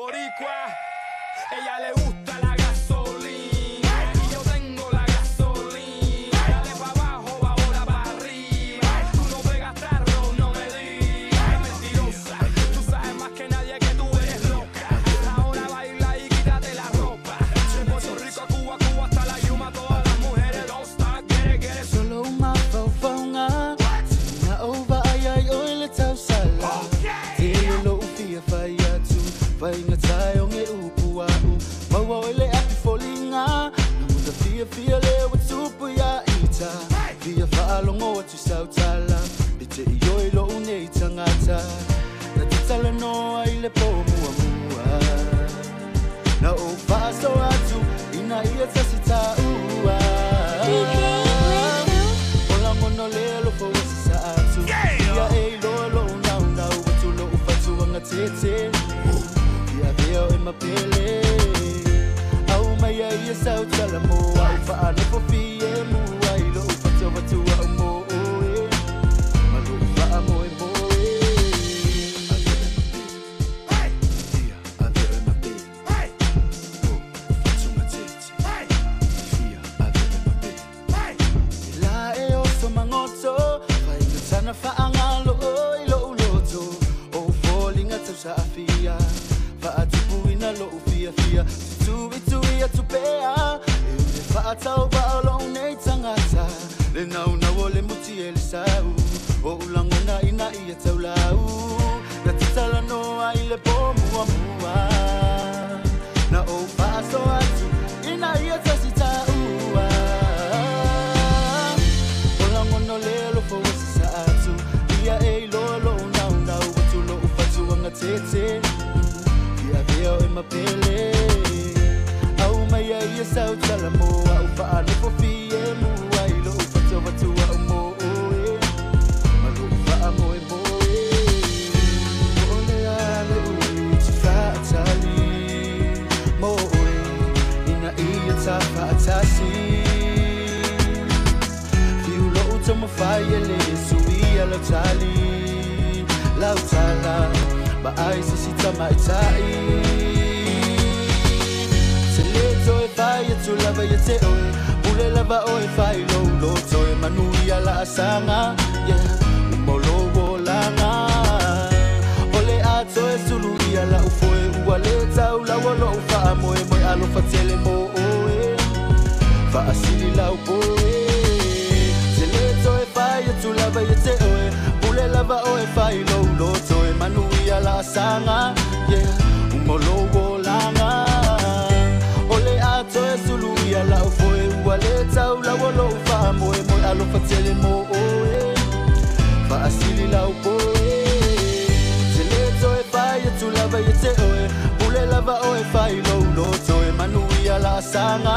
boricua, ella le gusta la gasolina y yo tengo la gasolina. Dale pa' abajo, ahora pa' arriba. Tú no pegas tarro, no me digas. Mentirosa, tú sabes más que nadie que tú eres loca. Ahora baila y quítate la ropa. De Puerto Rico a Cuba, Cuba hasta la Yuma, todas las mujeres don't stop. Quiere solo uma fofonga. Na over ay oil tau sala. Tilo lo ufia faya tu. Vai nga tayo nge upua u. Mawawele api folinga. Namuta fia le watupu ya ita. Fia faalong o watu sautala. Ite iyo ilo une itangata. Na titala no ay le po mua mua. Na o faso atu. Ina iya tasita ua. Ola mono lelo fo wasa atu. Ia e lo na watu lo ufatu wanga tete. Veo in my pele au mai ia sau tala mo au fa ne po fie mu ai lo fa tu mo e ma lo fa mo e mo e dia ave ma pe o fa tu ma tete fia ave ma pe la e o so mangoto fa i sana fa angalo oi lo to o falling at sa afia Fa'atupuina lo ufia Tui atupea E fa'atau ba'alo nei tangata Le nauna o le muti e le sau O ulangona ina ia tau lau Na titala noa i le po mua mua Na o fa'aso atu Ina ia tasita ua Olangona le lo fo wasa atu Ia e lo nauna Watu lo ufatu anga tete Veo in my pele au mai ia sau tala mo au fa ne po fie mu ai lo fa tu mo e ma lo fa mo e mo e ole ale u ti fa tali mo e ina ia ta fa tasi fiu lo to mo fa le su ia lo tali la tala ba ai si mai tai se le to e fai tu lava ye te oi pule lava oi fai lo to e manuia la sanga yeah mo lo volanga ole a to e suluia la ufo e uale tau la lo fa mo e mo alo fa tele mo e fa asili la upo se le to e fai tu lava ye te oi pule lava oi fai lo to e manuia la sanga yeah umolo volanga ole ato e suluia la foi uale tau la wolo fa mo alo fa tele mo e fa asili la upo se le to e fai tu lava ye te oe pule lava oe fai lo to e manuia la sanga